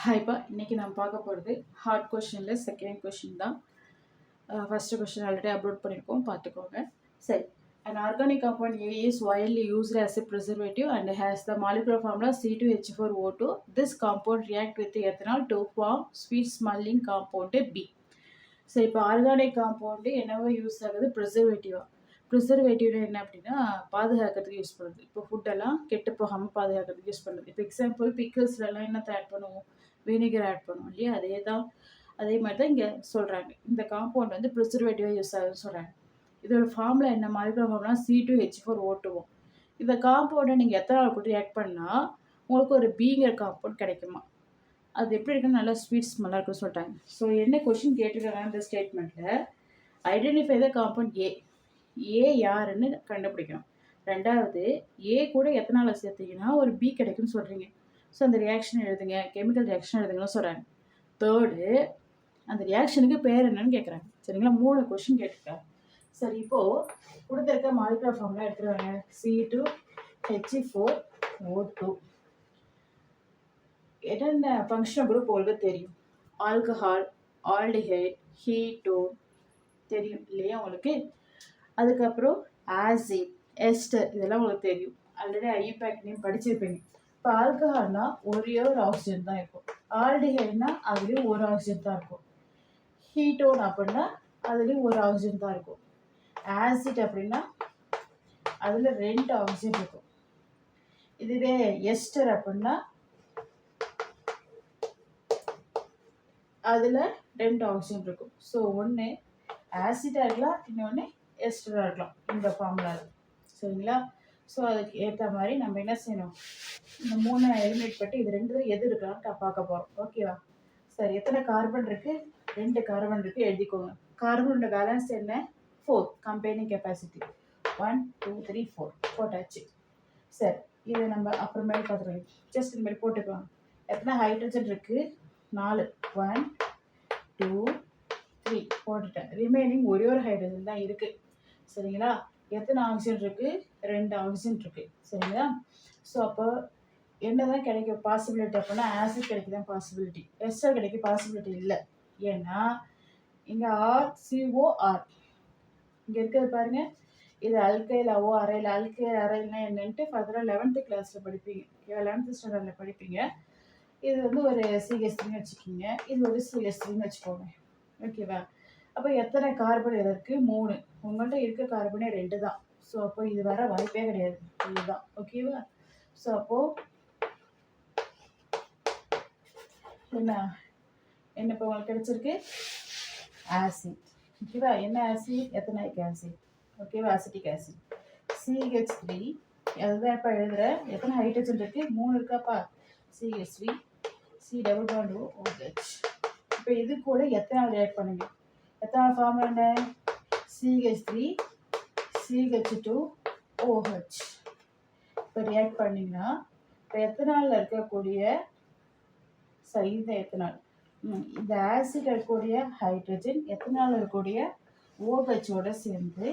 ஹாய்ப்பா, இன்றைக்கி நம்ம பார்க்க போகிறது ஹார்ட் கொஷனில் செகண்ட் கொஷின் தான். ஃபஸ்ட்டு கொஷின் ஆல்ரெடி அப்லோட் பண்ணியிருக்கோம், பார்த்துக்கோங்க. சரி, an organic compound A is widely used as a preservative and has the molecular formula C2H4O2. This compound react with ethanol to form sweet smelling compound B. சரி, இப்போ organic compound என்னவோ use ஆகுது ப்ரிசர்வேட்டிவாக. ப்ரிசர்வேட்டிவ்னா என்ன அப்படின்னா பாதுகாக்கிறதுக்கு யூஸ் பண்ணுறது. இப்போ ஃபுட்டெல்லாம் கெட்டு போகாமல் பாதுகாக்கிறதுக்கு யூஸ் பண்ணுறது. இப்போ எக்ஸாம்பிள் பிக்கிள்ஸ்லாம் என்னத்தை ஆட் பண்ணுவோம், வினிகர் ஆட் பண்ணுவோம் இல்லையா, அதே மாதிரி தான் இங்கே சொல்கிறாங்க. இந்த காம்பவுண்ட் வந்து ப்ரிசர்வேட்டிவாக யூஸ் ஆகுதுன்னு சொல்கிறாங்க. இதோட ஃபார்முலா என்ன, மாலிகுலர் ஃபார்முலா C2H4O2. இந்த காம்பவுண்டை நீங்கள் எத்தனை நாள் கூட ரியாக்ட் பண்ணால் உங்களுக்கு ஒரு பீங்கிற காம்பவுண்ட் கிடைக்குமா. அது எப்படி இருக்குன்னு நல்லா ஸ்வீட் ஸ்மெல்லாக இருக்குன்னு சொல்லிட்டாங்க. ஸோ என்ன கொஷின் கேட்டிருக்காங்க இந்த ஸ்டேட்மெண்ட்டில், ஐடென்டிஃபை த காம்பவுண்ட் ஏ யாருன்னு கண்டுபிடிக்கணும். ரெண்டாவது, ஏ கூட எத்தனால் சேர்த்திங்கன்னா ஒரு பி கிடைக்குன்னு சொல்கிறீங்க. ஸோ அந்த ரியாக்ஷன் எழுதுங்க, கெமிக்கல் ரியாக்ஷன் எழுதுங்கன்னு சொல்கிறாங்க. தேர்டு, அந்த ரியாக்ஷனுக்கு பேர் என்னன்னு கேட்குறாங்க. சரிங்களா, 3 கொஷின் கேட்டிருக்காங்க. சரி, இப்போது கொடுத்துருக்க மாலிகுலர் ஃபார்முலா எடுத்துருவாங்க. C2H4O2. என்னென்ன ஃபங்க்ஷனல் குரூப் உங்களுக்கு தெரியும். ஆல்கஹால், ஆல்டிஹைட், கீட்டோன் தெரியும் இல்லையா உங்களுக்கு. அதுக்கப்புறம் ஆசிட், எஸ்டர் இதெல்லாம் உங்களுக்கு தெரியும். ஆல்ரெடி ஐயூபேக் நேம் படிச்சிருப்பீங்க. இப்போ ஆல்கஹால்னா ஒரே ஒரு ஆக்சிஜன் தான் இருக்கும். ஆல்டிஹைட்னா அதுலேயும் ஒரு ஆக்சிஜன் தான் இருக்கும். கீட்டோன் அப்படின்னா அதுலேயும் ஒரு ஆக்சிஜன் தான் இருக்கும். ஆசிட் அப்படின்னா அதில் 2 ஆக்சிஜன் இருக்கும். இதுவே எஸ்டர் அப்படின்னா அதில் 2 ஆக்சிஜன் இருக்கும். ஸோ ஒன்று ஆசிடாக இருக்கலாம், இன்னொன்று எஸ்டராக இருக்கலாம் இந்த ஃபார்முலாவில். சரிங்களா, ஸோ அதுக்கு ஏற்ற மாதிரி நம்ம என்ன செய்யணும், இந்த 3 எலிமினேட் பண்ணி இது 2 எது இருக்கலாம்னு பார்க்க போகிறோம். ஓகேவா. சரி, எத்தனை கார்பன் இருக்குது, 2 கார்பன் இருக்குது எழுதிக்கோங்க. கார்பனோட பேலன்ஸ் என்ன, 4. கம்பைனிங் கெப்பாசிட்டி 1 2 3 4 போட்டாச்சு. சரி, இதை நம்ம அப்புறமேல் பார்த்துருவோம். ஜஸ்ட் இந்த மாதிரி போட்டுக்கலாம். எத்தனை ஹைட்ரஜன் இருக்குது, 4. 1 2 3 போட்டுட்டேன். ரிமைனிங் ஒரே ஒரு ஹைட்ரஜன் தான் இருக்குது. சரிங்களா, எத்தனை ஆக்சிஜன் இருக்குது, 2 ஆக்சிஜன் இருக்குது. சரிங்களா, ஸோ அப்போ என்ன தான் கிடைக்கும் பாசிபிலிட்டி அப்படின்னா ஆசிட் கிடைக்க தான் பாசிபிலிட்டி, எஸ்டர் கிடைக்க பாசிபிலிட்டி இல்லை. ஏன்னா இங்கே RCOR இங்கே இருக்கிறது பாருங்கள், இது அல்கைல் ஓ அரையில். அல்கைல் அரைல்னா என்னன்ட்டு ஃபர்தராக 11th கிளாஸில் படிப்பீங்க. 11th ஸ்டாண்டர்டில் படிப்பீங்க. இது வந்து ஒரு CH3ன்னு வச்சுக்கிங்க, இது ஒரு CH3ன்னு வச்சுக்கோங்க. ஓகேவா. அப்போ எத்தனை கார்பன் இருக்குது, 3. உங்கள்கிட்ட இருக்க கார்பனே 2 தான். ஸோ அப்போ இது வர வாய்ப்பே கிடையாது, இதுதான். ஓகேவா. ஸோ அப்போது என்ன இப்போ உங்களுக்கு கிடைச்சிருக்கு ஆசிட். ஓகேவா. என்ன ஆசிட், எத்தனைக் ஆசிட். ஓகேவா, அசிட்டிக் ஆசிட். CH3 அதுதான் இப்போ எழுதுகிறேன். எத்தனை ஹைட்ரஜன் இருக்குது, 3 இருக்காப்பா. CH3 C double bond OH. இப்போ இது கூட எத்தனை ரியாக்ட் பண்ணுங்க, எத்தனை ஃபார்ம் என்ன, CH3 CH2 OH. இப்போ ரியாக்ட் பண்ணிங்கன்னா இப்போ எத்தனாலில் இருக்கக்கூடிய இந்த எத்தனால், இந்த ஆசிட் இருக்கக்கூடிய ஹைட்ரஜன் எத்தனால் இருக்கக்கூடிய OHோட சேர்ந்து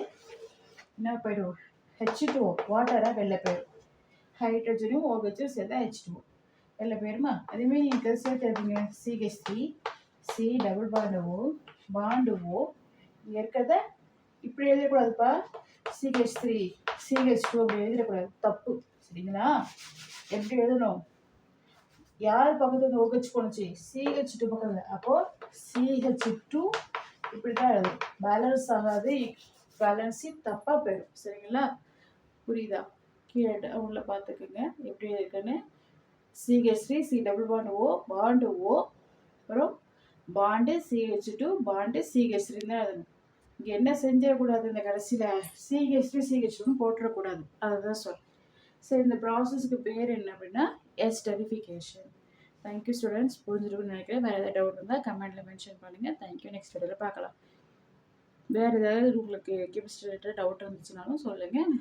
என்ன போயிடும், H2O வாட்டராக வெளில போயிடும். ஹைட்ரஜனும் OHும் சேர்ந்தா H2O வெளில போயிடுமா. அதேமாதிரி நீங்கள் சேர்த்து எழுதுங்க. CH3 C double bond O bond O. இங்கே இருக்கிறத இப்படி எழுதக்கூடாதுப்பா, CH3 CH2 அப்படி எழுதிடக்கூடாது, தப்பு. சரிங்களா. எப்படி எழுதணும், யார் பக்கத்தில் வந்து OH போணுச்சு, CH2 பக்கத்தில். அப்போது CH2 இப்படி தான் எழுதும். பேலன்ஸ் ஆகாது, பேலன்ஸி தப்பாக போயிடும். சரிங்களா, புரியுதா. கீழே அவங்கள பார்த்துக்குங்க எப்படி இருக்குன்னு. CH3 C double bond O bond O, அப்புறம் பாண்டு CH2 பாண்டு CH3 தான் எழுதணும். இங்கே என்ன செஞ்சிடக்கூடாது, இந்த கடைசியில் CH3 CH2 போட்டுடக்கூடாது, அதுதான் சொல்கிறேன். சரி, இந்த ப்ராசஸ்க்கு பேர் என்ன அப்படின்னா எஸ்டரிஃபிகேஷன். தேங்க்யூ ஸ்டூடெண்ட்ஸ், புரிஞ்சிருக்குன்னு நினைக்கிறேன். வேறு ஏதாவது டவுட் இருந்தால் கமெண்ட்டில் மென்ஷன் பண்ணுங்கள். தேங்க்யூ. நெக்ஸ்ட் வீடியோவில் பார்க்கலாம். வேறு ஏதாவது உங்களுக்கு கெமிஸ்ட்ரி ரிலேட்டட் டவுட் இருந்துச்சுனாலும் சொல்லுங்கள்,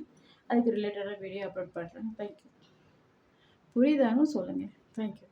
அதுக்கு ரிலேட்டடாக வீடியோ அப்லோட் பண்ணுறேன். தேங்க்யூ. புரியுதானும் சொல்லுங்கள். தேங்க்யூ.